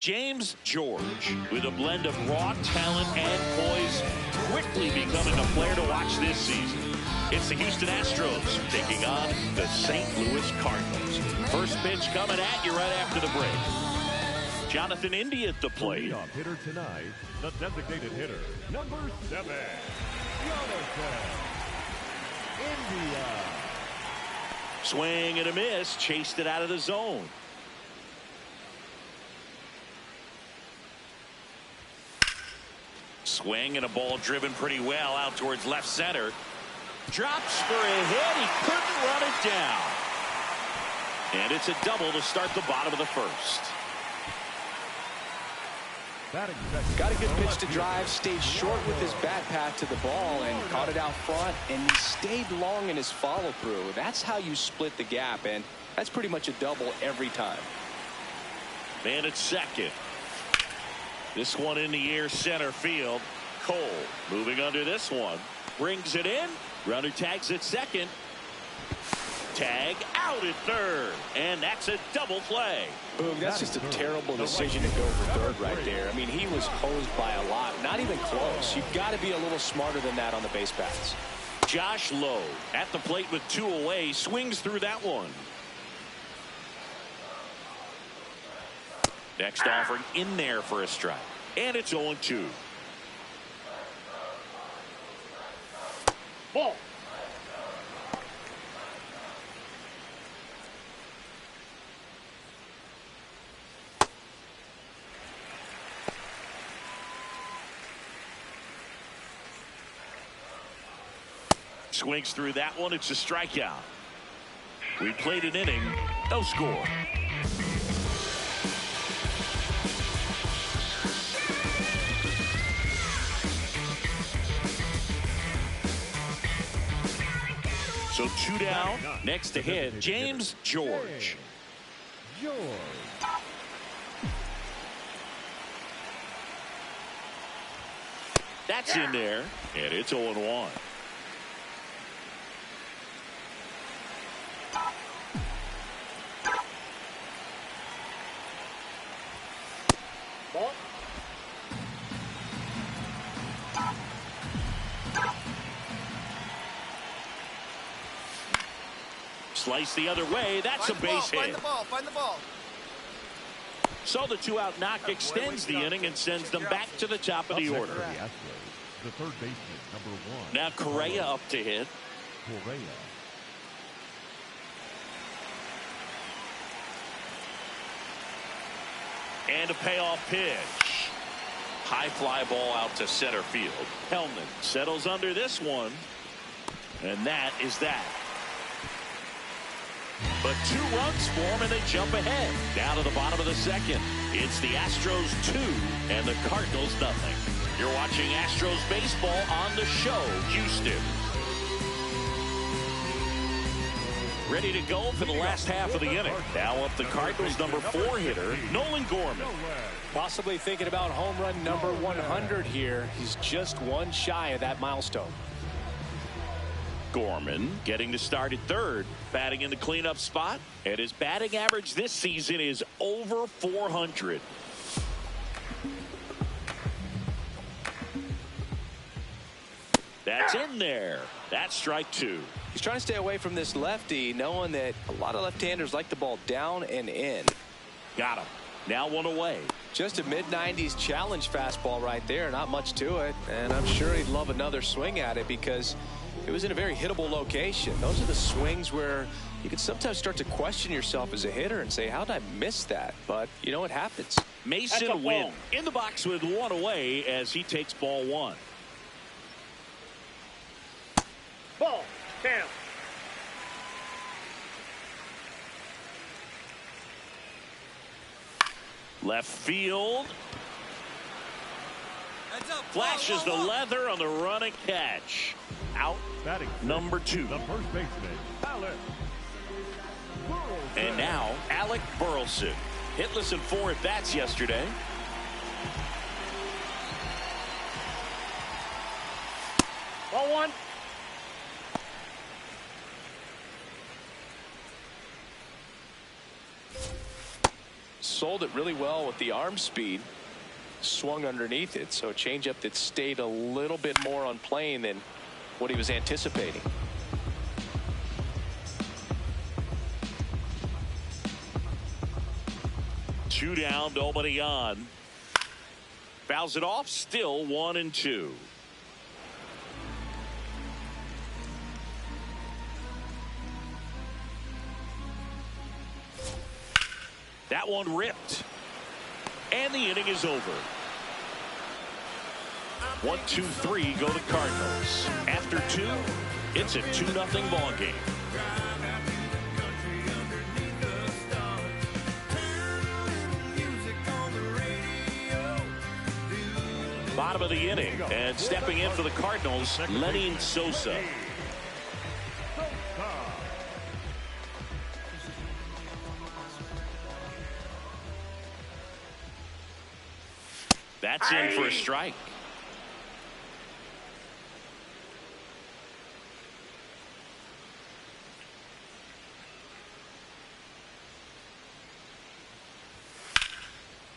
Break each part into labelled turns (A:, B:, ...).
A: James George, with a blend of raw talent and poise, quickly becoming a player to watch this season. It's the Houston Astros taking on the St. Louis Cardinals. First pitch coming at you right after the break. Jonathan India at the plate.
B: Leadoff hitter tonight, the designated hitter, number 7, Jonathan India.
A: Swing and a miss, chased it out of the zone. Swing and a ball driven pretty well out towards left center. Drops for a hit. He couldn't run it down. And it's a double to start the bottom of the first.
C: Got a good pitch to drive, stayed short with his bat path to the ball and caught it out front, and he stayed long in his follow through. That's how you split the gap, and that's pretty much a double every time.
A: Man at second. This one in the air, center field. Cole moving under this one. Brings it in. Runner tags at second. Tag out at third. And that's a double play.
C: Boom, that's just a terrible decision to go for third right there. I mean, he was hosed by a lot. Not even close. You've got to be a little smarter than that on the base paths.
A: Josh Lowe at the plate with 2 away. Swings through that one. Next offering in there for a strike. And it's 0-2.
D: Ball.
A: Swings through that one. It's a strikeout. We played an inning. No score. So 2 down. Next to hit, James George. That's in there, and it's 0-1.
D: Ball.
A: Slice the other way. That's a base hit.
D: Find the ball. Find the ball.
A: So the 2-out knock extends the inning and sends them back to the top of the order.
B: The third baseman, number 1.
A: Now Correa up to hit.
B: Correa.
A: And a payoff pitch. High fly ball out to center field. Hellman settles under this one. And that is that. But 2 runs for them, and they jump ahead. Down to the bottom of the second. It's the Astros 2 and the Cardinals nothing. You're watching Astros baseball on the show, Houston. Ready to go for the last half of the inning. Now up the Cardinals number 4 hitter, Nolan Gorman.
C: Possibly thinking about home run number 100 here. He's just 1 shy of that milestone.
A: Gorman getting to start at third, batting in the cleanup spot, and his batting average this season is over 400. That's in there. That's strike 2.
C: He's trying to stay away from this lefty, knowing that a lot of left-handers like the ball down and in.
A: Got him. Now 1 away.
C: Just a mid-90s challenge fastball right there. Not much to it, and I'm sure he'd love another swing at it because it was in a very hittable location. Those are the swings where you can sometimes start to question yourself as a hitter and say, how did I miss that? But you know what happens.
A: Mason Wynn in the box with 1 away as he takes ball 1.
D: Ball. Count.
A: Left field. Flashes the leather on the run and catch. Out number 2.
B: The first baseman, Alec Burleson.
A: And now Alec Burleson. Hitless in 4 at-bats yesterday.
D: Ball 1.
C: sold it really well with the arm speed. Swung underneath it, so a changeup that stayed a little bit more on plane than what he was anticipating.
A: Two down, nobody on. Fouls it off, still 1-2. That one ripped. And the inning is over. 1, 2, 3 go to Cardinals. After 2, it's a 2-0 ball game. Bottom of the inning, and stepping in for the Cardinals, Lenny Sosa. That's in for a strike.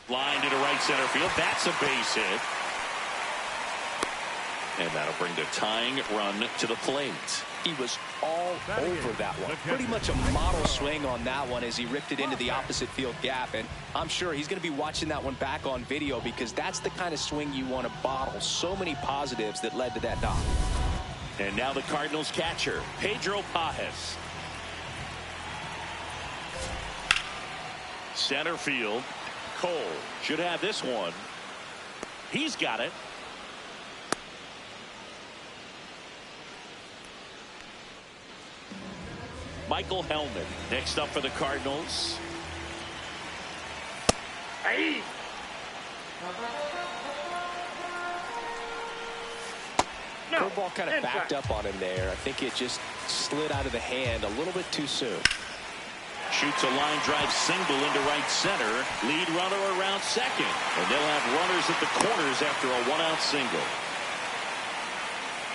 A: Line to the right center field. That's a base hit. And that'll bring the tying run to the plate.
C: He was all over that one. Pretty much a model swing on that one as he ripped it into the opposite field gap. And I'm sure he's going to be watching that one back on video, because that's the kind of swing you want to bottle. So many positives that led to that knock.
A: And now the Cardinals catcher, Pedro Pajes. Center field. Cole should have this one. He's got it. Michael Hellman next up for the Cardinals.
D: Hey. No.
C: Curveball kind of backed up on him there. I think it just slid out of the hand a little bit too soon.
A: Shoots a line drive single into right center. Lead runner around second. And they'll have runners at the corners after a 1-out single.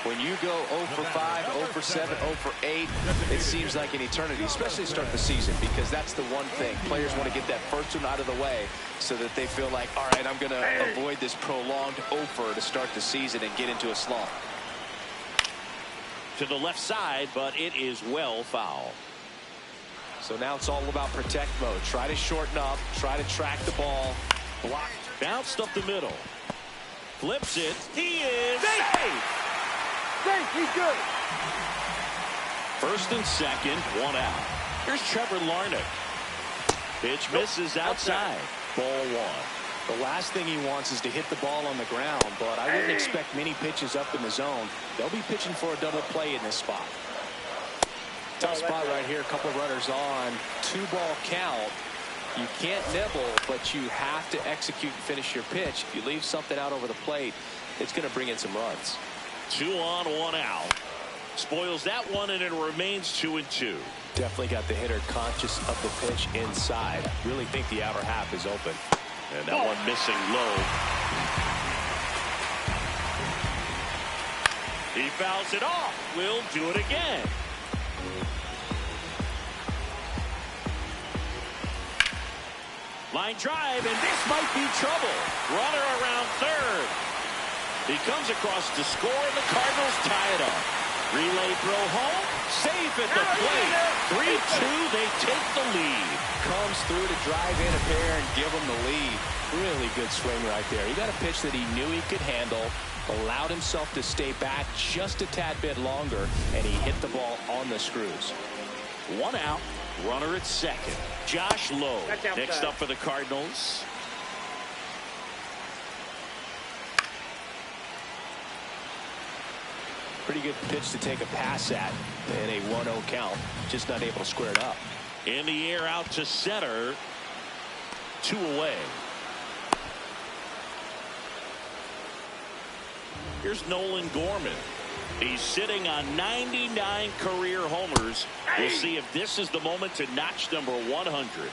C: When you go 0 for 5, 0 for 7, 0 for 8, it seems like an eternity, especially to start the season, because that's the one thing. Players want to get that first one out of the way so that they feel like, all right, I'm going to avoid this prolonged 0 for to start the season and get into a slump.
A: To the left side, but it is well foul.
C: So now it's all about protect mode. Try to shorten up, try to track the ball. Block.
A: Bounced up the middle. Flips it. He is safe.
D: He's good.
A: First and second, 1 out. Here's Trevor Larnach. Pitch misses outside. Ball 1.
C: The last thing he wants is to hit the ball on the ground, but I wouldn't expect many pitches up in the zone. They'll be pitching for a double play in this spot. Tough spot right here. A couple of runners on. 2-ball count. You can't nibble, but you have to execute and finish your pitch. If you leave something out over the plate, it's going to bring in some runs.
A: 2 on, 1 out. Spoils that one, and it remains 2-2.
C: Definitely got the hitter conscious of the pitch inside. Really think the outer half is open.
A: And that one missing low. He fouls it off. We'll do it again. Line drive, and this might be trouble. Runner around third. He comes across to score, and the Cardinals tie it up. Relay throw home. Safe at the plate. 3-2, they take the lead.
C: Comes through to drive in a pair and give him the lead. Really good swing right there. He got a pitch that he knew he could handle, allowed himself to stay back just a tad bit longer, and he hit the ball on the screws.
A: 1 out. Runner at second. Josh Lowe next up for the Cardinals.
C: Pretty good pitch to take a pass at in a 1-0 count. Just not able to square it up.
A: In the air out to center. 2 away. Here's Nolan Gorman. He's sitting on 99 career homers. We'll see if this is the moment to notch number 100.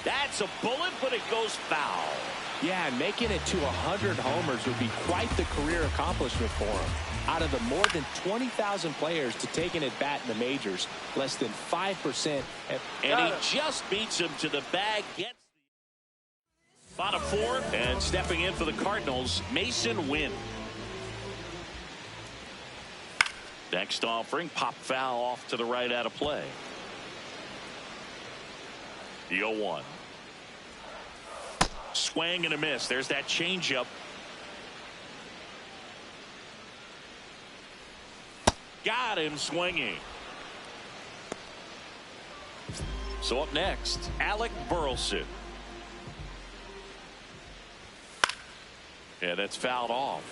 A: That's a bullet, but it goes foul.
C: Yeah, and making it to 100 homers would be quite the career accomplishment for him. Out of the more than 20,000 players to take an at-bat in the majors, less than 5% have...
A: And he just beats him to the bag, gets the bottom four, and stepping in for the Cardinals, Mason Wynn. Next offering, pop foul off to the right out of play. The 0-1. Swing and a miss. There's that changeup. Got him swinging. So up next, Alec Burleson. Yeah, that's fouled off.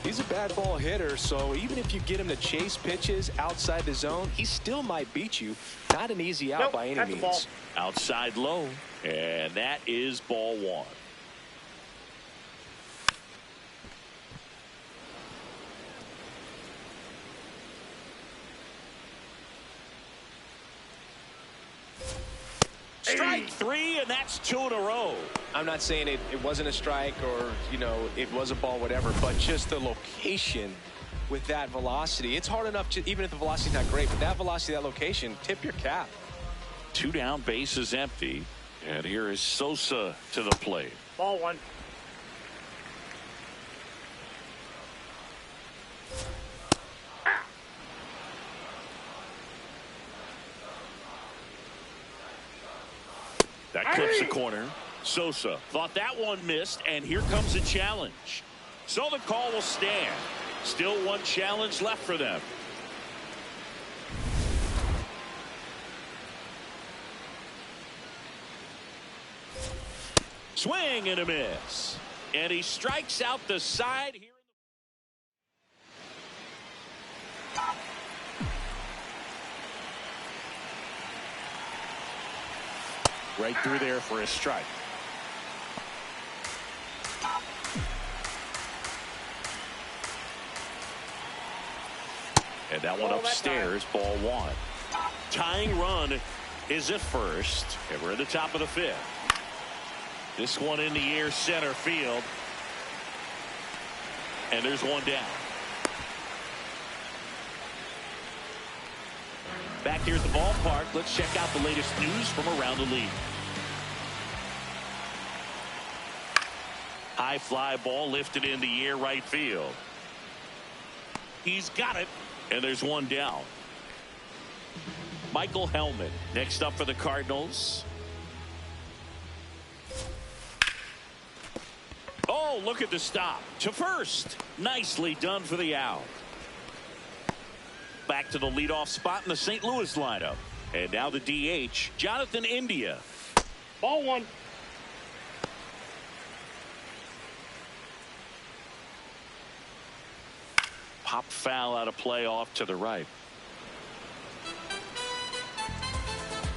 C: He's a bad ball hitter, so even if you get him to chase pitches outside the zone, he still might beat you. Not an easy out by any means.
A: Outside low, and that is ball one. Strike three, and that's 2 in a row.
C: I'm not saying it wasn't a strike or, you know, it was a ball, whatever, but just the location with that velocity. It's hard enough to, even if the velocity's not great, but that velocity, that location, tip your cap.
A: 2 down, base is empty. And here is Sosa to the plate.
D: Ball one.
A: That clips the corner. Sosa thought that one missed, and here comes a challenge. So the call will stand. Still one challenge left for them. Swing and a miss. And he strikes out the side here. Right through there for a strike. And that one upstairs, ball one. Tying run is at first, and we're at the top of the 5th. This one in the air, center field. And there's one down. Back here at the ballpark, let's check out the latest news from around the league. High fly ball lifted in the air, right field. He's got it, and there's one down. Michael Hellman next up for the Cardinals. Oh, look at the stop to first. Nicely done for the out. Back to the leadoff spot in the St. Louis lineup. And now the DH, Jonathan India.
D: Ball one.
A: Pop foul out of play off to the right.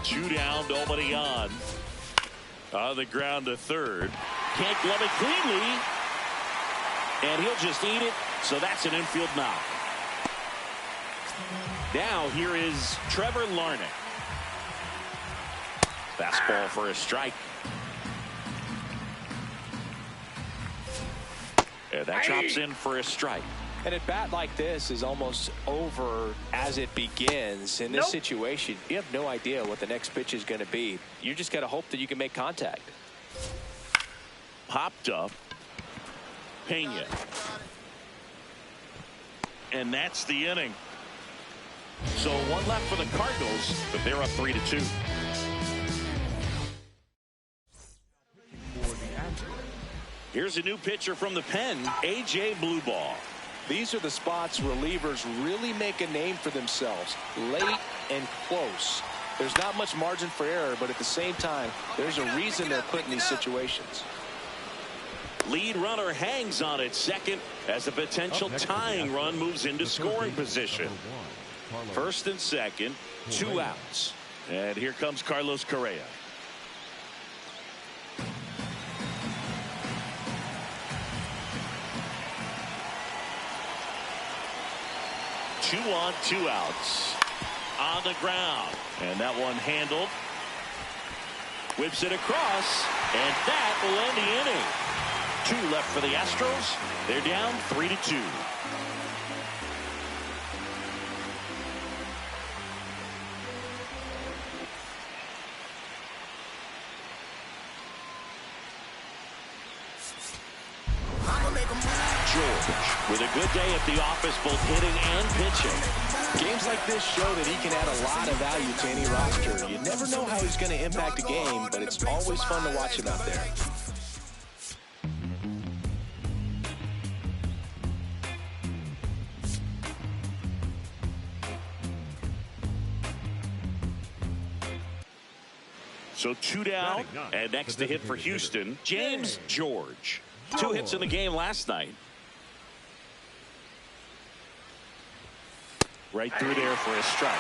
A: 2 down, nobody on. On the ground to third. Can't glove it cleanly. And he'll just eat it. So that's an infield knock. Now here is Trevor Larnach. Fastball for a strike. And that drops in for a strike.
C: And a bat like this is almost over as it begins. In this situation, you have no idea what the next pitch is going to be. You just got to hope that you can make contact.
A: Popped up. Pena. And that's the inning. So one left for the Cardinals, but they're up 3-2. Here's a new pitcher from the pen, A.J. Blueball.
C: These are the spots relievers really make a name for themselves. Late and close. There's not much margin for error, but at the same time, there's a reason they're put in these situations.
A: Lead runner hangs on at second as a potential tying run moves into scoring position. First and second, 2 outs. And here comes Carlos Correa. Two on, 2 outs. On the ground. And that one handled. Whips it across, and that will end the inning. 2 left for the Astros. They're down 3-2. George with a good day at the office, both hitting and pitching.
C: Games like this show that he can add a lot of value to any roster. You never know how he's going to impact a game, but it's always fun to watch him out there.
A: So 2 down, and next to hit for Houston, James George. 2 hits in the game last night. Right through there for a strike.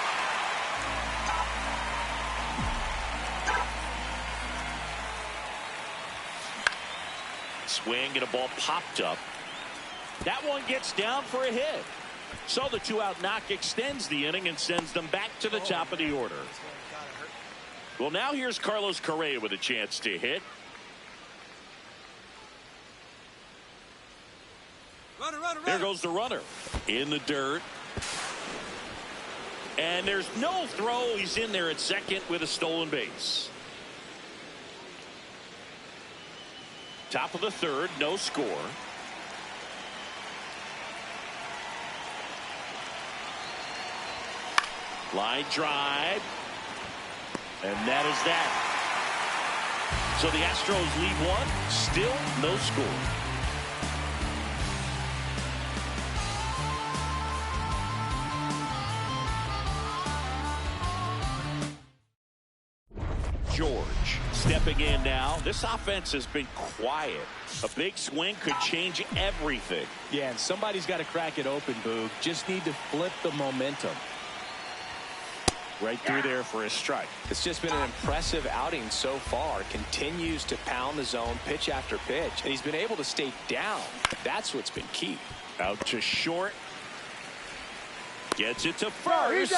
A: Swing and a ball popped up. That one gets down for a hit. So the 2-out knock extends the inning and sends them back to the top of the order. Well, now here's Carlos Correa with a chance to hit. There goes the runner in the dirt. And there's no throw. He's in there at second with a stolen base. Top of the third, no score. Line drive. And that is that. So the Astros lead 1, still no score. George stepping in now. This offense has been quiet. A big swing could change everything.
C: Yeah, and somebody's got to crack it open, Boog. Just need to flip the momentum.
A: Right through there for a strike.
C: It's just been an impressive outing so far. Continues to pound the zone pitch after pitch, and he's been able to stay down. That's what's been key.
A: Out to short. Gets it to first.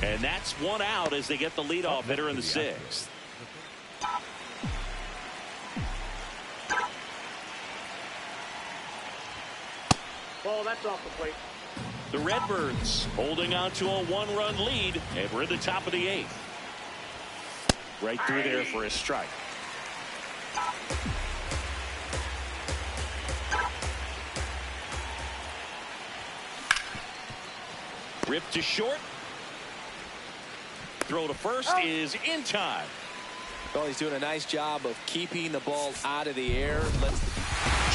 A: And that's 1 out as they get the leadoff hitter in the 6th.
D: Ball, that's off the plate.
A: The Redbirds holding on to a 1-run lead, and we're in the top of the 8th. Right through there for a strike. Rip to short. Throw to first is in time.
C: Well, he's doing a nice job of keeping the ball out of the air.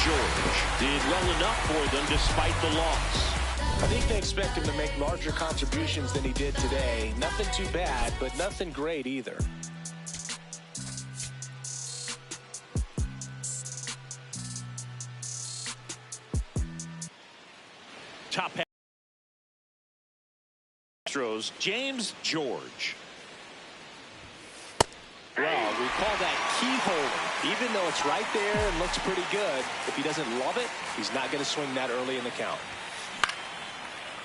A: George did well enough for them despite the loss.
C: I think they expect him to make larger contributions than he did today. Nothing too bad, but nothing great either.
A: Top Astros, James George.
C: Well, we call that keyhole. Even though it's right there and looks pretty good, if he doesn't love it, he's not going to swing that early in the count.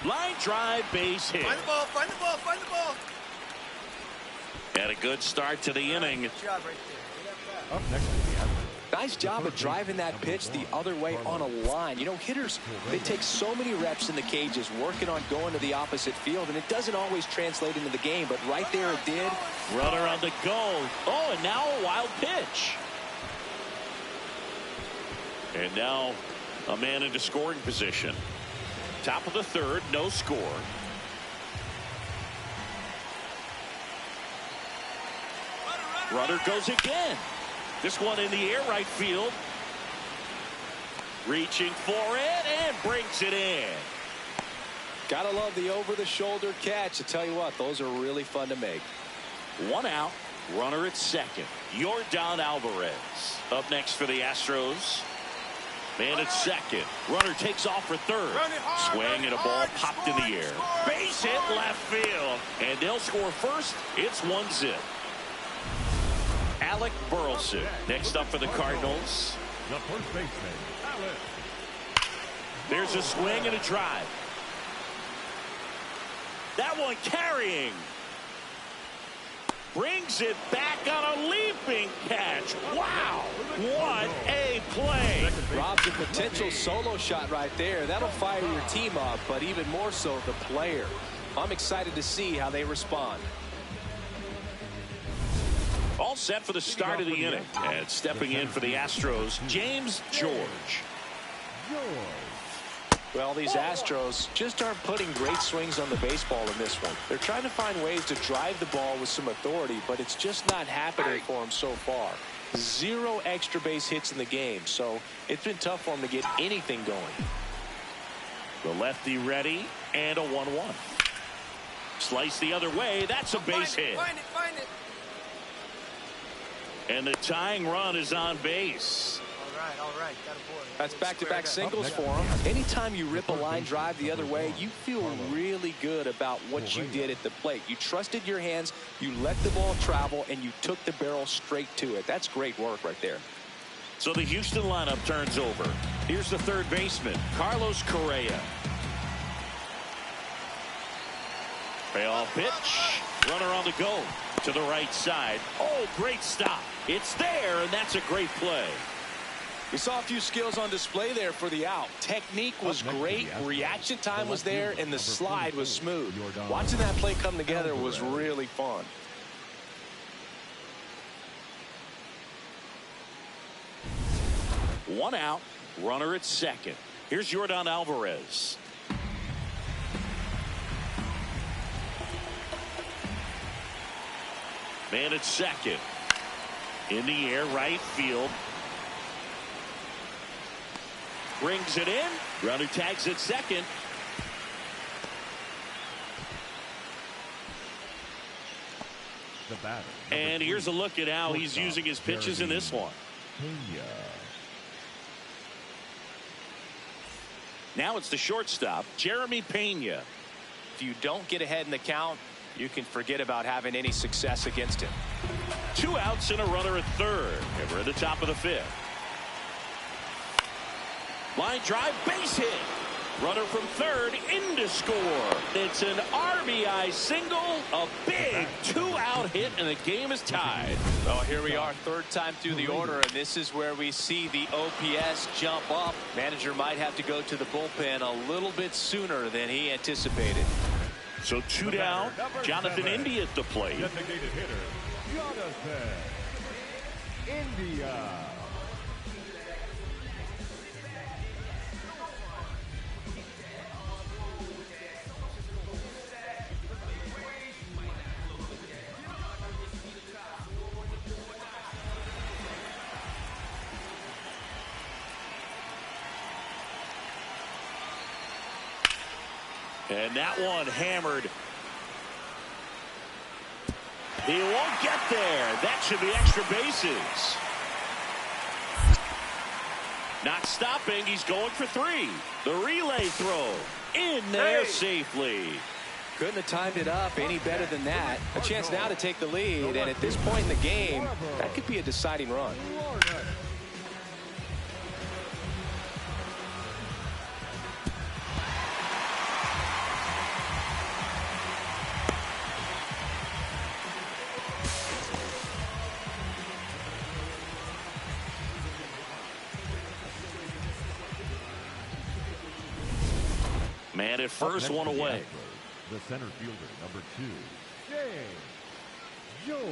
A: Line drive, base hit.
E: Find the ball, find the ball, find the ball.
A: And a good start to the inning.
E: Good job right there.
B: Up next is the Astros.
C: Nice job of driving that pitch the other way on a line. You know, hitters, they take so many reps in the cages working on going to the opposite field, and it doesn't always translate into the game, but right there it did.
A: Runner on the go. Oh, and now a wild pitch. And now a man into scoring position. Top of the third, no score. Runner goes again. This one in the air, right field. Reaching for it and brings it in.
C: Gotta love the over-the-shoulder catch. I tell you what, those are really fun to make.
A: 1 out, runner at second. Yordan Alvarez up next for the Astros. Man at second. Runner takes off for third. Swing and a ball popped in the air. Base hit left field. And they'll score first. It's 1-0. Alec Burleson next up for the Cardinals.
B: The first baseman, Alec.
A: There's a swing and a drive. That one carrying. Brings it back on a leaping What a play.
C: Robs a potential solo shot right there. That'll fire your team up, but even more so the player. I'm excited to see how they respond.
A: All set for the start of the inning. And stepping in for the Astros, James George.
C: Well, these Astros just aren't putting great swings on the baseball in this one. They're trying to find ways to drive the ball with some authority, but it's just not happening for them so far. 0 extra base hits in the game, so it's been tough for them to get anything going.
A: The lefty ready, and a 1-1. Slice the other way. That's a base hit.
E: Find it.
A: And the tying run is on base.
E: All right. Got a board.
C: That's back-to-back singles for him. Anytime you rip a line drive the other way, you feel really good about what you did at the plate. You trusted your hands, you let the ball travel, and you took the barrel straight to it. That's great work right there.
A: So the Houston lineup turns over. Here's the third baseman, Carlos Correa. Payoff pitch. Runner on the go to the right side. Oh, great stop. It's there, and that's a great play.
C: We saw a few skills on display there for the out. Technique was great, reaction time was there, and the slide was smooth. Watching that play come together was really fun.
A: One out, runner at second. Here's Yordan Alvarez. Man at second. In the air, right field. Brings it in. Runner tags at second. And here's a look at how he's using his pitches in this one. Now it's the shortstop, Jeremy Pena.
C: If you don't get ahead in the count, you can forget about having any success against him.
A: 2 outs and a runner at third. And we're at the top of the 5th. Line drive, base hit. Runner from third in to score. It's an RBI single, a big 2-out hit, and the game is tied.
C: Well, here we are, third time through the order, and this is where we see the OPS jump up. Manager might have to go to the bullpen a little bit sooner than he anticipated.
A: So 2 down, Jonathan India at the plate.
B: Designated hitter, Jonathan India.
A: And that one hammered. He won't get there. That should be extra bases. Not stopping. He's going for 3. The relay throw in there safely.
C: Couldn't have timed it up any better than that. A chance now to take the lead, and at this point in the game, that could be a deciding run.
A: Man at first, one away.
B: The center fielder, number 2, James George.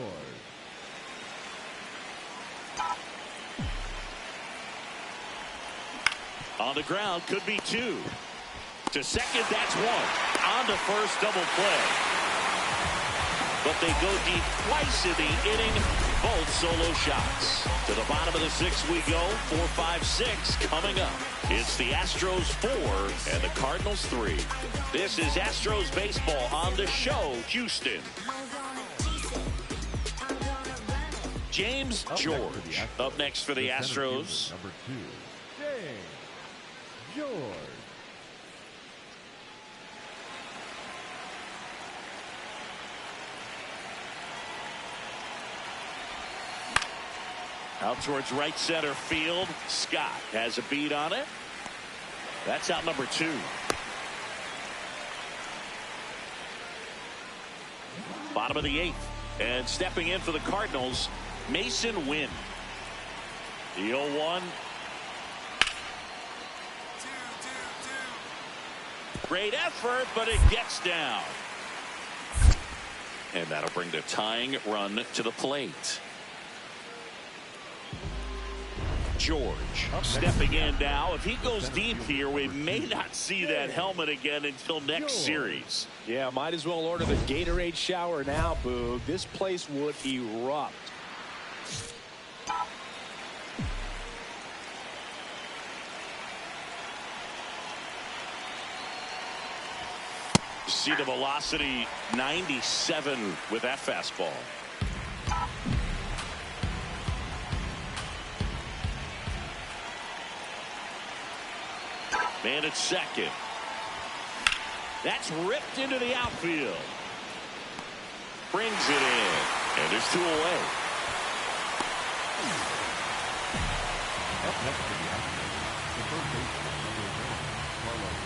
A: On the ground, could be 2. To second, that's 1. On to first, double play. But they go deep twice in the inning, both solo shots. To the bottom of the 6th we go, 4, 5, 6 coming up. It's the Astros 4 and the Cardinals 3. This is Astros baseball on the show, Houston. James George up next for the Astros.
B: Number 2, James George.
A: Out towards right center field. Scott has a beat on it. That's out number 2. Bottom of the 8th. And stepping in for the Cardinals, Mason Wynn. The 0-1. Great effort, but it gets down. And that'll bring the tying run to the plate. George stepping in now. If he goes deep here, we may not see that helmet again until next series.
C: Yeah, might as well order the Gatorade shower now, Boog. This place would erupt.
A: See the velocity 97 with that fastball. Man at second. That's ripped into the outfield. Brings it in. And there's 2 away.
B: Up next to the outfield, the third baseman, number 1, Carlos.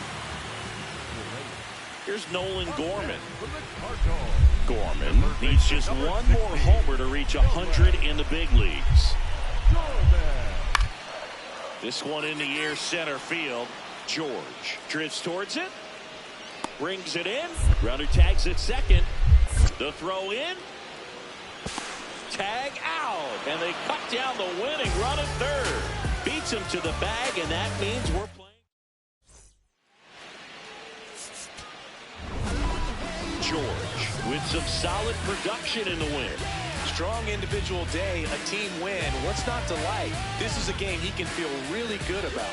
A: Here's Nolan Gorman.
B: For the Cardinals.
A: Gorman needs just one more homer to reach 100 in the big leagues. This one in the air, center field. George drifts towards it. Brings it in. Runner tags at second. The throw in. Tag out. And they cut down the winning run at third. Beats him to the bag, and that means we're playing. George with some solid production in the win.
C: Strong individual day, a team win. What's not to like? This is a game he can feel really good about.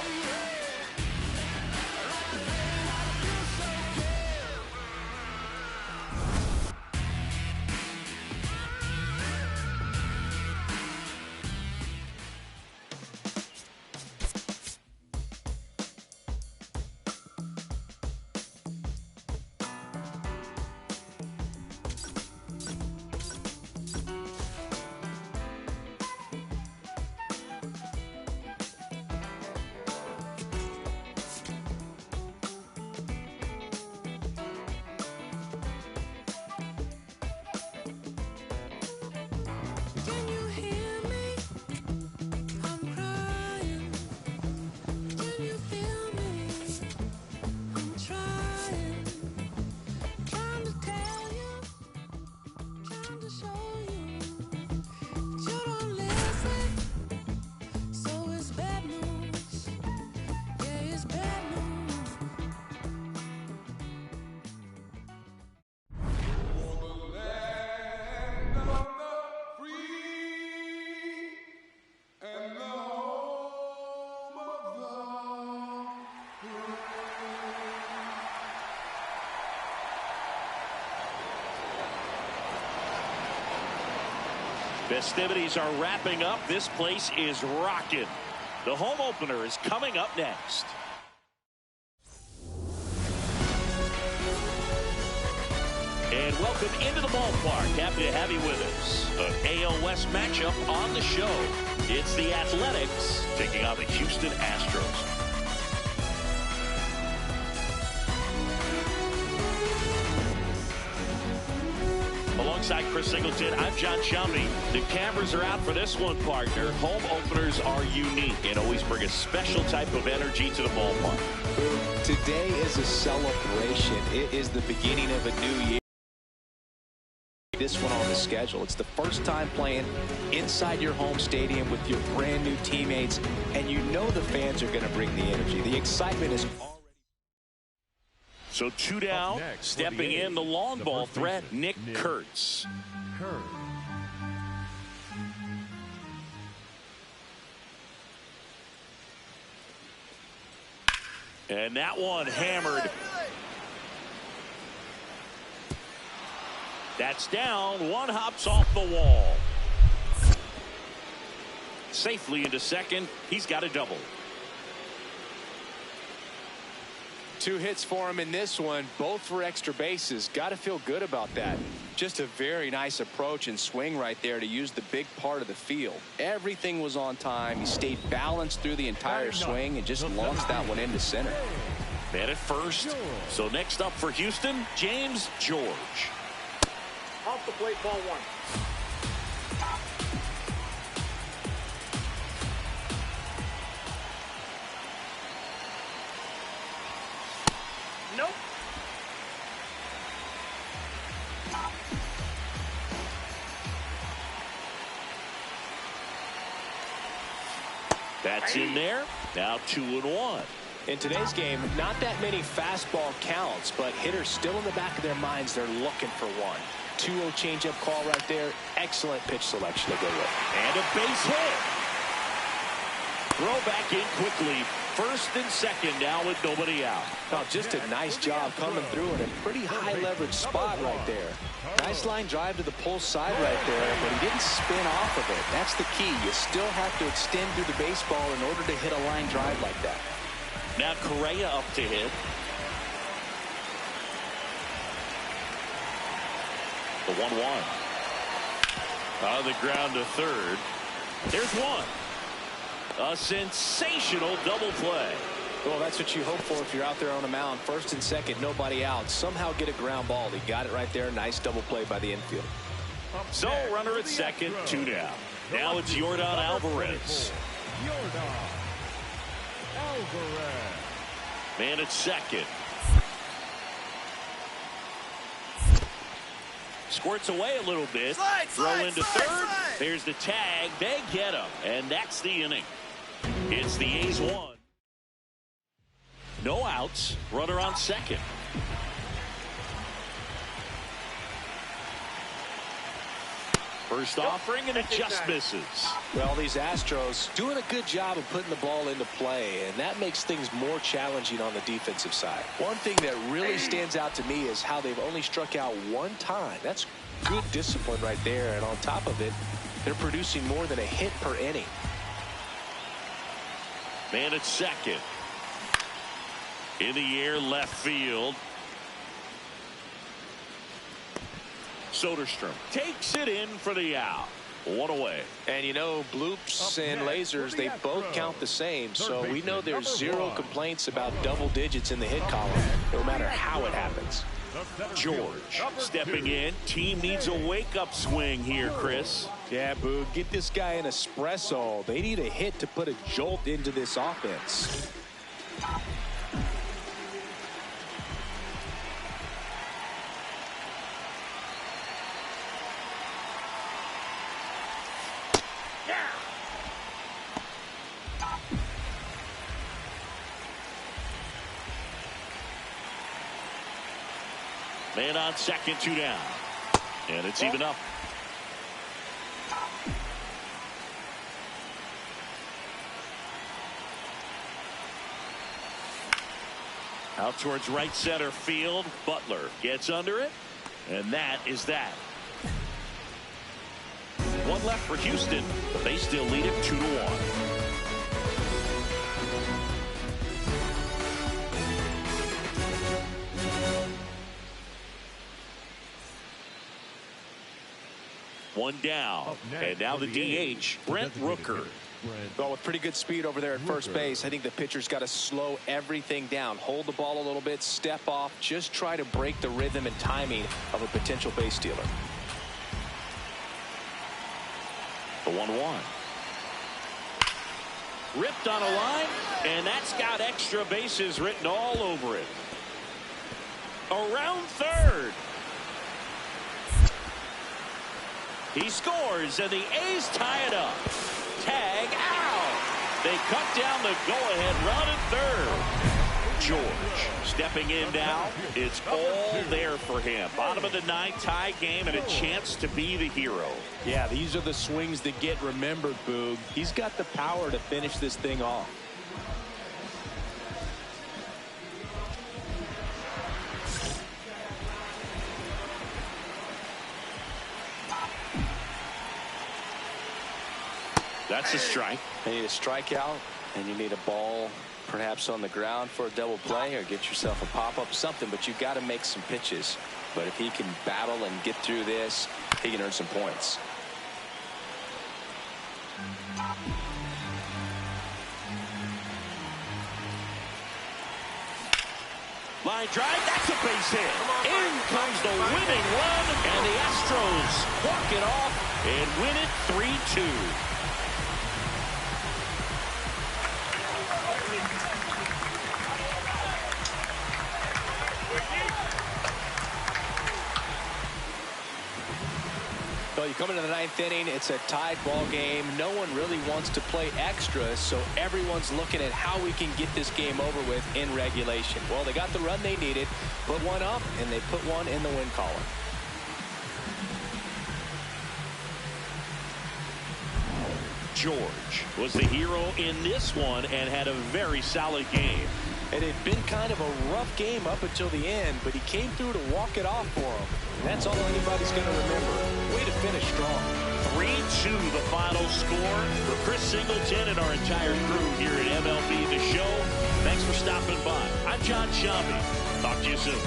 A: Festivities are wrapping up. This place is rocking. The home opener is coming up next. And welcome into the ballpark. Happy to have you with us. An AL West matchup on the show. It's the Athletics taking on the Houston Astros. Alongside Chris Singleton, I'm John Chumby. The cameras are out for this one, partner. Home openers are unique and always bring a special type of energy to the ballpark.
C: Today is a celebration. It is the beginning of a new year. This one on the schedule. It's the first time playing inside your home stadium with your brand new teammates, and you know the fans are going to bring the energy. The excitement is already.
A: So 2 down, stepping in the long ball threat, Nick Kurtz. And that one hammered. That's down. One hops off the wall. Safely into second. He's got a double.
C: 2 hits for him in this one, both for extra bases. Got to feel good about that. Just a very nice approach and swing right there to use the big part of the field. Everything was on time. He stayed balanced through the entire swing and just launched that one into center.
A: Man at first. So next up for Houston, James George.
D: Off the plate, ball 1.
A: That's in there. Now 2-1.
C: In today's game, not that many fastball counts, but hitters still in the back of their minds, they're looking for one. 2-0 changeup call right there. Excellent pitch selection to go with.
A: And a base hit. Throw back in quickly. First and second now with nobody out.
C: Oh, just a nice job coming through in a pretty high leverage spot right there. Nice line drive to the pull side right there, but he didn't spin off of it. That's the key. You still have to extend through the baseball in order to hit a line drive like that.
A: Now Correa up to hit. The 1-1. On the ground to third. There's one. A sensational double play.
C: Well, that's what you hope for if you're out there on a mound. First and second, nobody out. Somehow get a ground ball. He got it right there. Nice double play by the infield.
A: So runner at second, 2 down. Now it's Yordan Alvarez.
B: Yordan Alvarez.
A: Man at second. Squirts away a little bit. Throw into third. There's the tag. They get him. And that's the inning. It's the A's 1. No outs. Runner on second. First offering, and it just misses.
C: Well, these Astros doing a good job of putting the ball into play, and that makes things more challenging on the defensive side. One thing that really stands out to me is how they've only struck out one time. That's good discipline right there, and on top of it, they're producing more than a hit per inning.
A: Man at second. In the air, left field. Soderstrom takes it in for the out. 1 away.
C: And you know, bloops and lasers, they both count the same, so we know there's zero complaints about double digits in the hit column, no matter how it happens.
A: George stepping in. Team needs a wake-up swing here, Chris.
C: Yeah, Boog, get this guy an espresso. They need a hit to put a jolt into this offense.
A: Man on second, 2 down. And it's even up. Out towards right center field. Butler gets under it. And that is that. One left for Houston, but they still lead it 2-1. One down, and now the DH, Brent Rooker.
C: Well, with pretty good speed over there at first base, I think the pitcher's got to slow everything down. Hold the ball a little bit, step off, just try to break the rhythm and timing of a potential base stealer.
A: The 1-1. Ripped on a line, and that's got extra bases written all over it. Around third. He scores, and the A's tie it up. Tag out. They cut down the go-ahead run at third. George stepping in now. It's all there for him. Bottom of the ninth, tie game, and a chance to be the hero.
C: Yeah, these are the swings that get remembered, Boog. He's got the power to finish this thing off.
A: That's a strike.
C: You need a strikeout, and you need a ball perhaps on the ground for a double play, or get yourself a pop-up, something, but you've got to make some pitches. But if he can battle and get through this, he can earn some points.
A: Line drive, that's a base hit. In comes the winning run, and the Astros walk it off and win it 3-2.
C: Well, you Coming to the ninth inning, it's a tied ball game. No one really wants to play extra, so everyone's looking at how we can get this game over with in regulation. Well, they got the run they needed, put one up, and they put one in the win column.
A: George was the hero in this one and had a very solid game.
C: It had been kind of a rough game up until the end, but he came through to walk it off for him. And that's all anybody's going to remember. Way to finish strong.
A: 3-2 the final score. For Chris Singleton and our entire crew here at MLB The Show, thanks for stopping by. I'm John Shambi. Talk to you soon.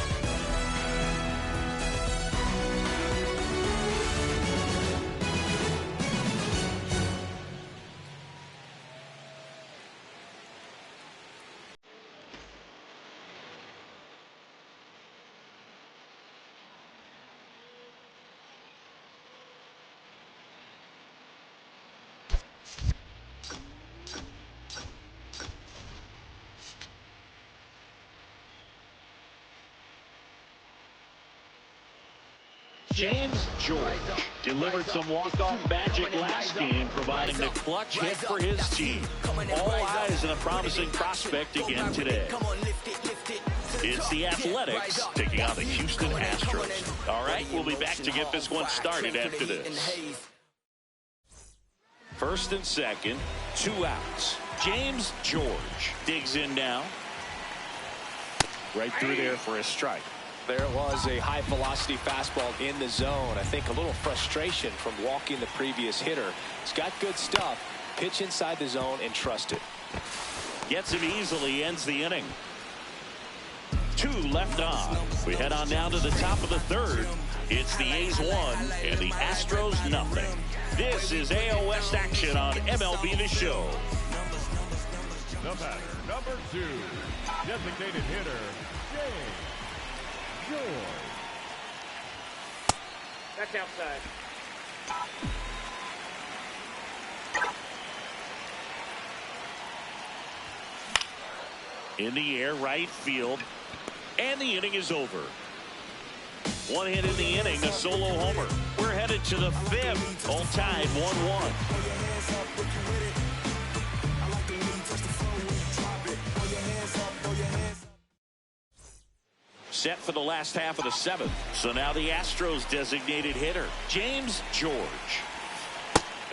A: James George delivered some walk-off magic last game, providing the clutch hit for his team. All eyes on a promising prospect again today. It's the Athletics taking on the Houston Astros. All right, we'll be back to get this one started after this. First and second, 2 outs. James George digs in now. Right through there for a strike.
C: There it was, a high-velocity fastball in the zone. I think a little frustration from walking the previous hitter. He's got good stuff. Pitch inside the zone and trust it.
A: Gets him easily, ends the inning. 2 left on. We head on down to the top of the third. It's the A's 1 and the Astros nothing. This is AL West action on MLB The Show.
B: The batter, number 2, designated hitter, James George.
D: That's outside.
A: In the air, right field. And the inning is over. 1 hit in the inning, a solo homer. We're headed to the 5th. All tied 1-1. Set for the last half of the 7th. So now the Astros designated hitter, James George.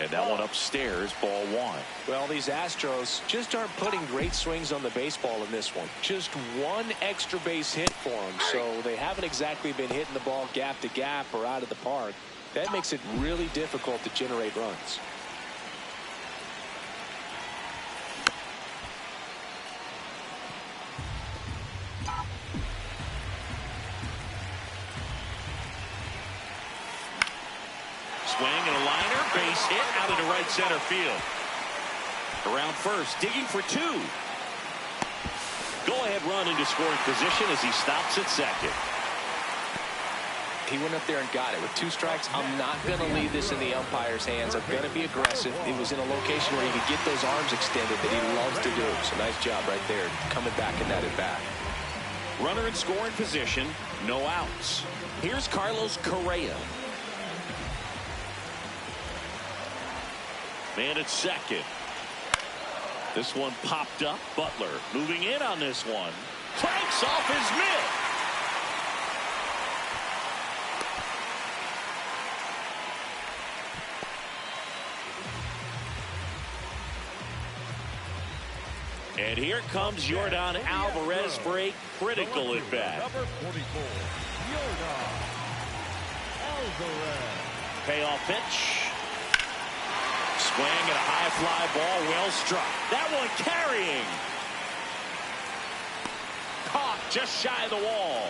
A: And that one upstairs, ball 1.
C: Well, these Astros just aren't putting great swings on the baseball in this one. Just 1 extra base hit for them. So they haven't exactly been hitting the ball gap to gap or out of the park. That makes it really difficult to generate runs.
A: Swing and a liner, base hit out into right center field. Around first, digging for 2. Go-ahead run into scoring position as he stops at second.
C: He went up there and got it. With 2 strikes, I'm not going to leave this in the umpire's hands. I'm going to be aggressive. It was in a location where he could get those arms extended that he loves to do. So nice job right there, coming back in that at-bat.
A: Runner in scoring position, no outs. Here's Carlos Correa. Man at second. This one popped up. Butler moving in on this one. Cranks off his mitt. And here comes Yordan Alvarez for a critical at bat.
B: Number 44, Yordan Alvarez.
A: Payoff pitch. Swing and a high fly ball, well struck. That one carrying. Caught just shy of the wall.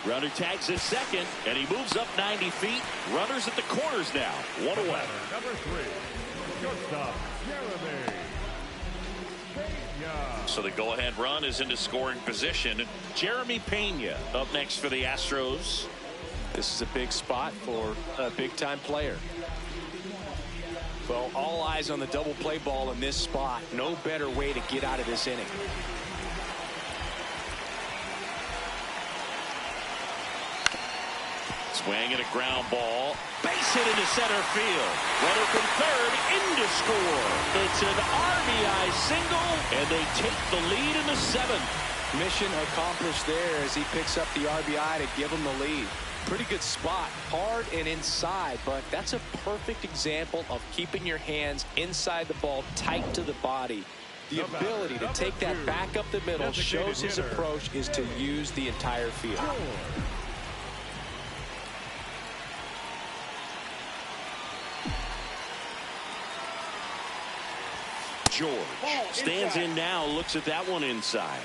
A: Runner tags at second, and he moves up 90 feet. Runners at the corners now. 1 away.
B: Number 3, shortstop, Jeremy Pena.
A: So the go-ahead run is into scoring position. Jeremy Pena up next for the Astros.
C: This is a big spot for a big-time player. Well, all eyes on the double play ball in this spot. No better way to get out of this inning.
A: Swing and a ground ball. Base hit into center field. Runner from third into score. It's an RBI single, and they take the lead in the seventh.
C: Mission accomplished there as he picks up the RBI to give him the lead. Pretty good spot, hard and inside, but that's a perfect example of keeping your hands inside the ball, tight to the body. The ability to take that back up the middle shows his approach is to use the entire field.
A: George stands in now, looks at that one inside.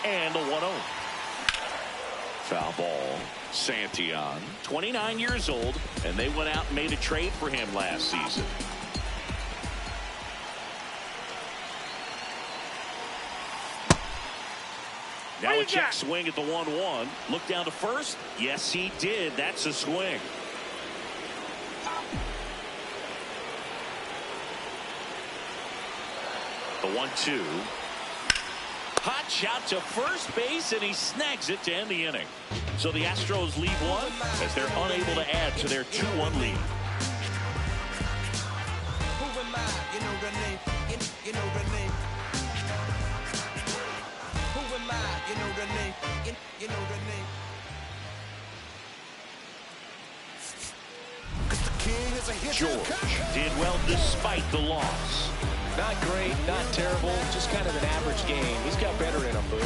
A: And the 1-0. Foul ball. Santillan, 29 years old, and they went out and made a trade for him last season. Now a check swing at the 1-1. Look down to first. Yes, he did. That's a swing. The 1-2. Hot shot to first base, and he snags it to end the inning. So the Astros lead one as they're unable to add to their 2-1 lead.
E: Who am I? You know the name. You know the name. Who am I? You know the name. You know the name.
A: George did well despite the loss.
C: Not great, not terrible, just kind of an average game. He's got better in him, Boo.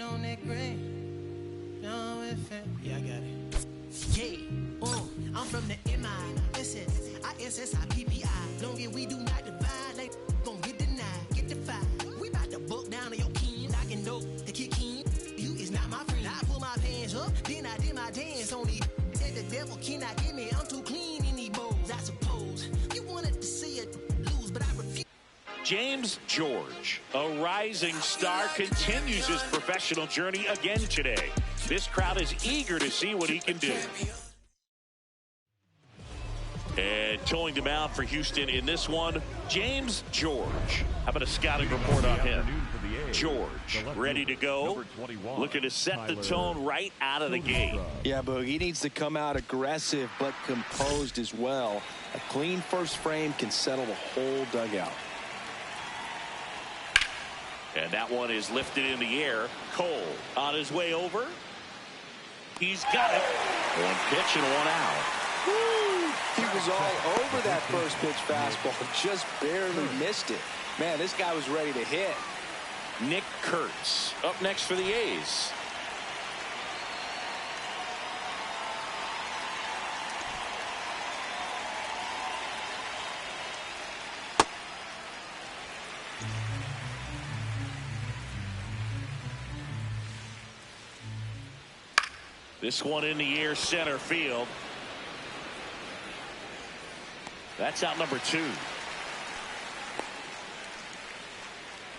E: On that green. Yeah, I got it. Yeah, I'm from the MI-SSI-PPI. Long as we do not divide, like gon' get denied, get defied. We bout to book down on your king, I can know the kick in. You is not my friend. I pull my pants up, then I did my dance. Only that the devil cannot get me. I'm too clean in these bowls, I suppose. You wanted to see it lose, but I refuse.
A: James George, a rising star, continues his professional journey again today. This crowd is eager to see what he can do. And towing the mound for Houston in this one, James George. How about a scouting report on him? George, ready to go, looking to set the tone right out of the gate.
C: Yeah, but he needs to come out aggressive but composed as well. A clean first frame can settle the whole dugout.
A: And that one is lifted in the air. Cole on his way over. He's got it. One pitch and one out.
C: Woo! He was all over that first pitch fastball, just barely missed it. Man, this guy was ready to hit.
A: Nick Kurtz up next for the A's. This one in the air, center field. That's out number 2.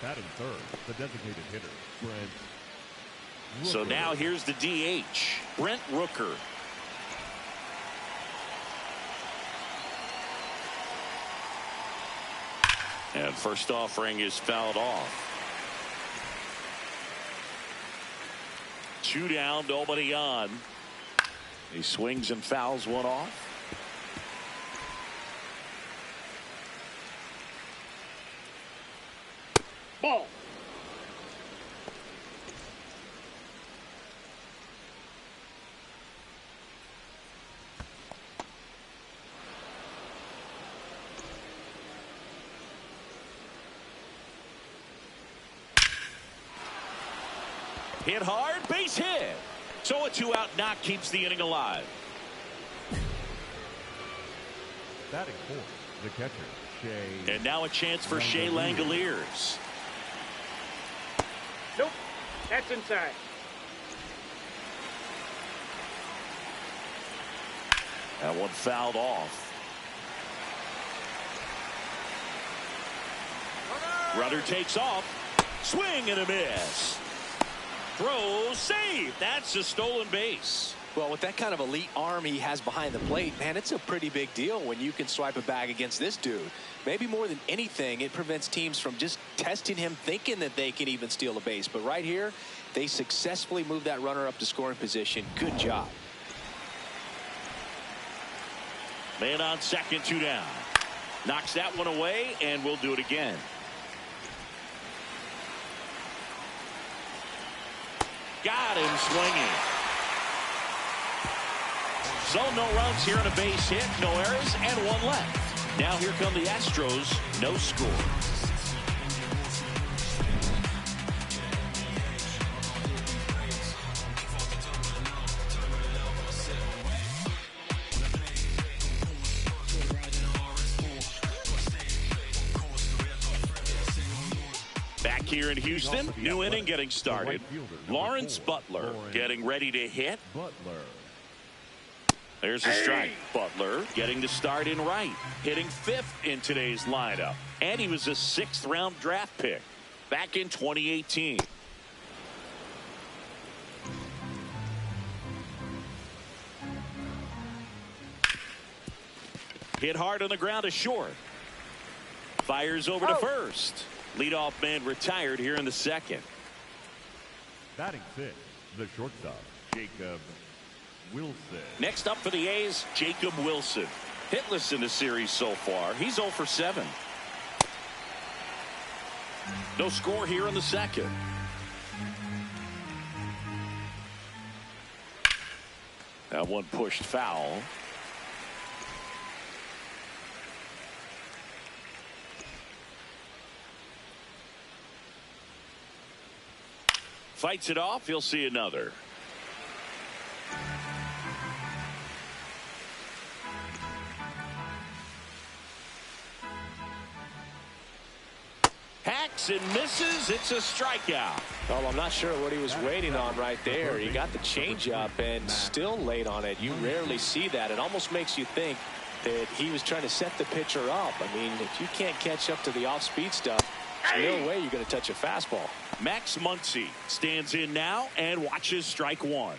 B: Batting third, the designated hitter, Brent.
A: So now here's the DH, Brent Rooker. And first offering is fouled off. 2 down, nobody on. He swings and fouls one off. Ball. Hit hard, base hit. So a 2-out knock keeps the inning alive.
B: Batting fourth, the catcher, Shea.
A: And now a chance for Shea Langoliers.
D: Nope. That's inside.
A: That one fouled off. Rudder takes off. Swing and a miss. Throw, save. That's a stolen base.
C: Well, with that kind of elite arm he has behind the plate, man, it's a pretty big deal when you can swipe a bag against this dude. Maybe more than anything, it prevents teams from just testing him, thinking that they can even steal a base. But right here, they successfully moved that runner up to scoring position. Good job.
A: Man on second, 2 down. Knocks that one away, and we'll do it again. Got him swinging. So no runs here on a base hit, no errors, and one left. Now here come the Astros, no score. Back here in Houston, new inning getting started. Lawrence Butler getting ready to hit.
B: Butler.
A: There's a strike. Butler getting to start in right, hitting 5th in today's lineup. And he was a 6th round draft pick back in 2018. Hit hard on the ground to short. Fires over to first. Leadoff man retired here in the second.
B: Batting 6th, the shortstop, Jacob Wilson.
A: Next up for the A's, Jacob Wilson. Hitless in the series so far. He's 0 for 7. No score here in the second. That one pushed foul. Fights it off. He'll see another. Hacks and misses. It's a strikeout.
C: Well, I'm not sure what he was waiting on right there. He got the changeup and still laid on it. You rarely see that. It almost makes you think that he was trying to set the pitcher up. I mean, if you can't catch up to the off-speed stuff, there's no way you're going to touch a fastball.
A: Max Muncy stands in now and watches strike one.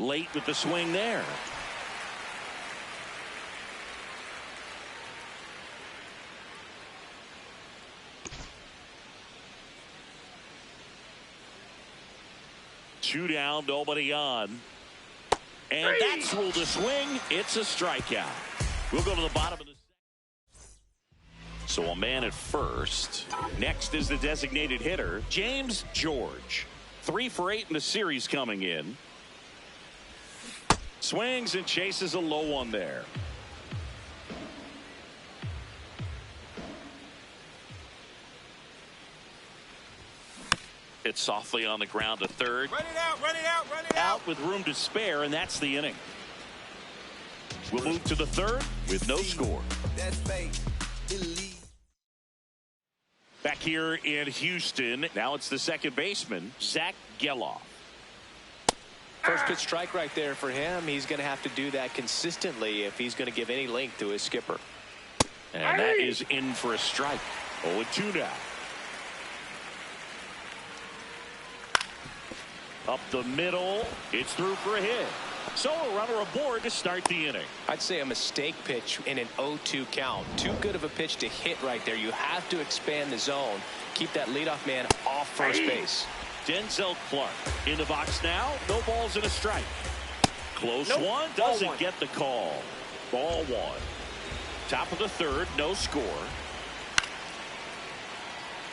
A: Late with the swing there. Two down, nobody on. And that's ruled a swing. It's a strikeout. We'll go to the bottom of the second. So a man at first. Next is the designated hitter, James George. 3 for 8 in the series coming in. Swings and chases a low one there. Hit softly on the ground to third.
D: Run it out, run it out, run it out.
A: Out with room to spare, and that's the inning. We'll move to the third with no score. Back here in Houston, now it's the second baseman, Zach Geloff.
C: First pitch strike right there for him. He's going to have to do that consistently if he's going to give any length to his skipper.
A: And that is in for a strike. 0-2 now. Up the middle. It's through for a hit. So a runner aboard to start the inning.
C: I'd say a mistake pitch in an 0-2 count. Too good of a pitch to hit right there. You have to expand the zone. Keep that leadoff man off first base.
A: Denzel Clark in the box now. No balls and a strike. Close one. Doesn't get the call. Ball one. Top of the third. No score.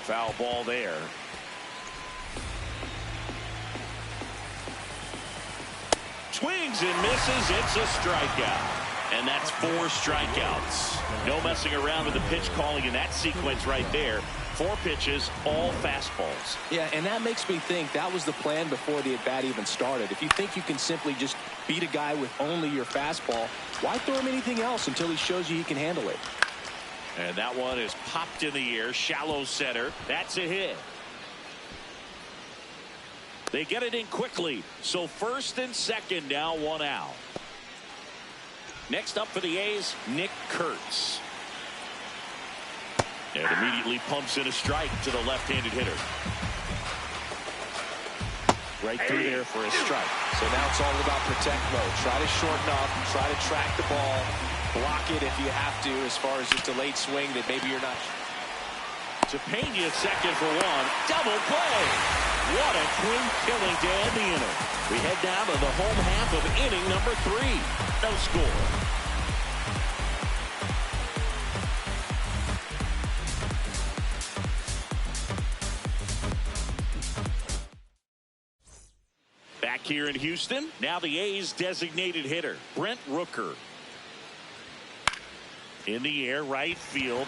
A: Foul ball there. Swings and misses. It's a strikeout. And that's 4 strikeouts. No messing around with the pitch calling in that sequence right there. 4 pitches, all fastballs.
C: Yeah, and that makes me think that was the plan before the at-bat even started. If you think you can simply just beat a guy with only your fastball, why throw him anything else until he shows you he can handle it?
A: And that one is popped in the air, shallow center. That's a hit. They get it in quickly. So first and second now, 1 out. Next up for the A's, Nick Kurtz. And immediately pumps in a strike to the left-handed hitter.
C: Right through there for a strike. So now it's all about protect mode. Try to shorten up, try to track the ball, block it if you have to, as far as just a late swing that maybe you're not.
A: To Pena second for 1. Double play. What a twin killing to end the inning. We head down to the home half of inning number 3. No score. Back here in Houston, now the A's designated hitter, Brent Rooker. In the air, right field.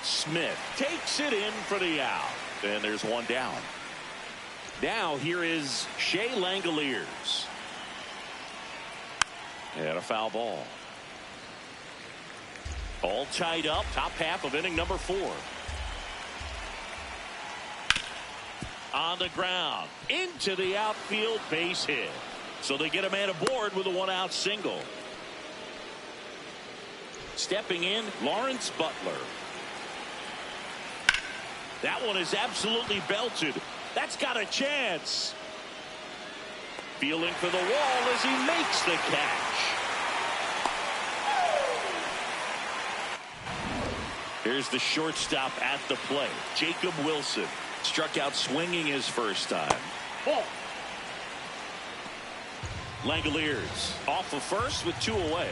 A: Smith takes it in for the out. And there's 1 down. Now here is Shea Langoliers. And a foul ball. All tied up, top half of inning number 4. On the ground, into the outfield, base hit. So they get a man aboard with a 1-out single. Stepping in, Lawrence Butler. That one is absolutely belted. That's got a chance. Feeling for the wall as he makes the catch. Here's the shortstop at the plate, Jacob Wilson. Struck out swinging his first time. Ball. Langoliers off of first with 2 away.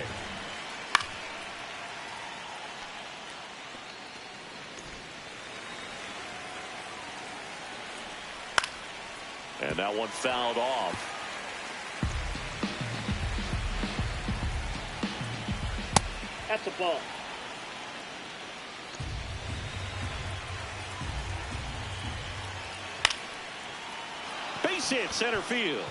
A: And that one fouled off.
D: That's a ball.
A: Base hit center field.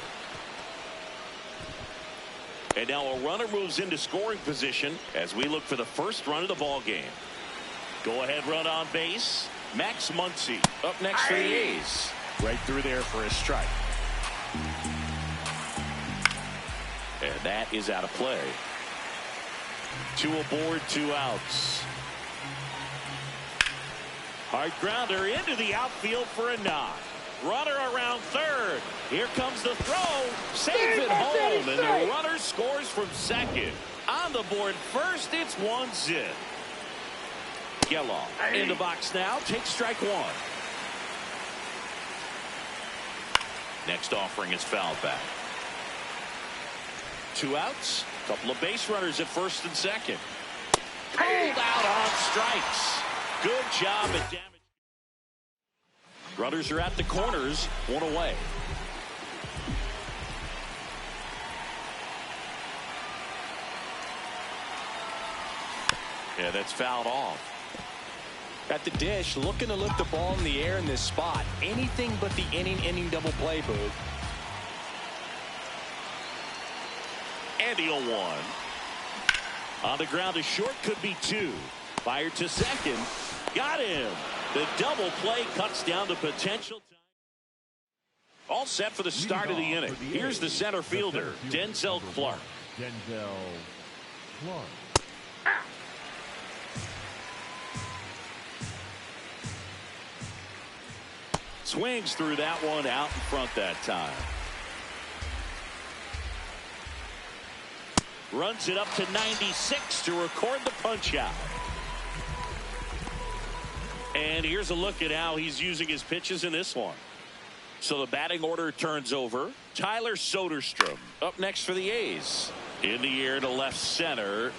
A: And now a runner moves into scoring position as we look for the first run of the ball game. Go ahead run on base. Max Muncy up next for the A's. Right through there for a strike. And that is out of play. 2 aboard, 2 outs. Hard grounder into the outfield for a knock. Runner around third. Here comes the throw. Safe at home. And the runner scores from second. On the board first, it's 1-0. Geloff in the box now. Takes strike 1. Next offering is fouled back. 2 outs. Couple of base runners at first and second. Pulled out on strikes. Good job at damage. Runners are at the corners, 1 away. Yeah, that's fouled off.
C: At the dish, looking to lift the ball in the air in this spot. Anything but the inning double play, Boog.
A: And the 0-1. On the ground to short, could be 2. Fired to second. Got him. The double play cuts down the potential time. All set for the start of the inning. Here's the center fielder, Denzel Clark.
B: Denzel Clark.
A: Swings through that one, out in front that time. Runs it up to 96 to record the punch out. And here's a look at how he's using his pitches in this one. So the batting order turns over. Tyler Soderstrom up next for the A's. In the air to left center.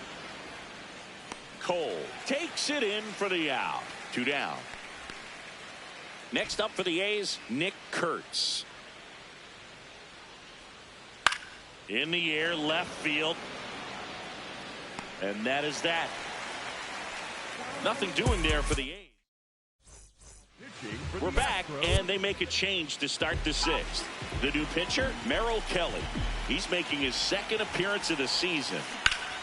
A: Cole takes it in for the out. 2 down. Next up for the A's, Nick Kurtz. In the air, left field. And that is that. Nothing doing there for the A's. We're back, and they make a change to start the sixth. The new pitcher, Merrill Kelly. He's making his second appearance of the season.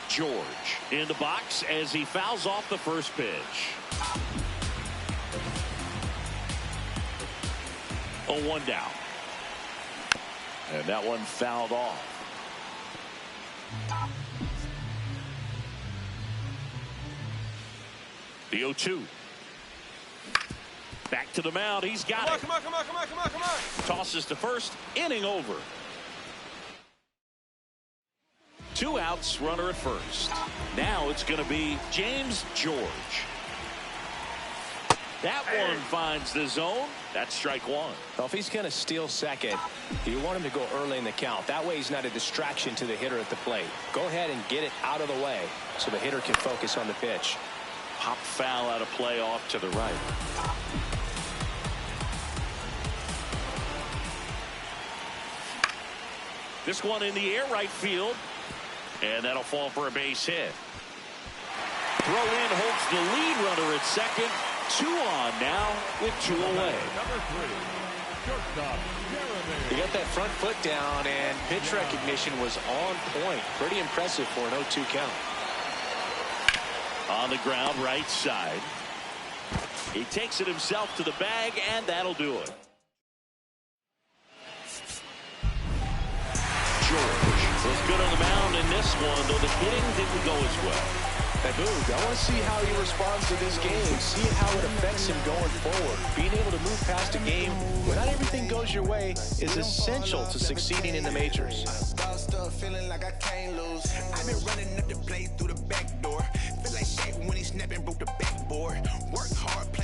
A: George in the box as he fouls off the first pitch. 0-1 down. And that one fouled off. The 0-2. Back to the mound. He's got it.
F: Come on.
A: Tosses to first. Inning over. 2 outs, runner at first. Now it's going to be James George. That one finds the zone. That's strike one.
C: Well, if he's going to steal second, you want him to go early in the count. That way he's not a distraction to the hitter at the plate. Go ahead and get it out of the way so the hitter can focus on the pitch.
A: Pop foul out of play off to the right. This one in the air, right field. And that'll fall for a base hit. Throw in holds the lead runner at second. 2 on now with 2 away.
B: Number 3, shortstop, Jeremy.
C: He got that front foot down, and pitch recognition was on point. Pretty impressive for an 0-2 count.
A: On the ground, right side. He takes it himself to the bag, and that'll do it. George was good on the mound in this one, though the hitting didn't go as well.
C: Hey, Boog, I want to see how he responds to this game, see how it affects him going forward. Being able to move past a game where not everything goes your way is essential to succeeding in the majors.
E: Feeling like I can't lose. I've been running up the plate through the back door. Feel like Shaq when he snapping broke the backboard. Work hard, play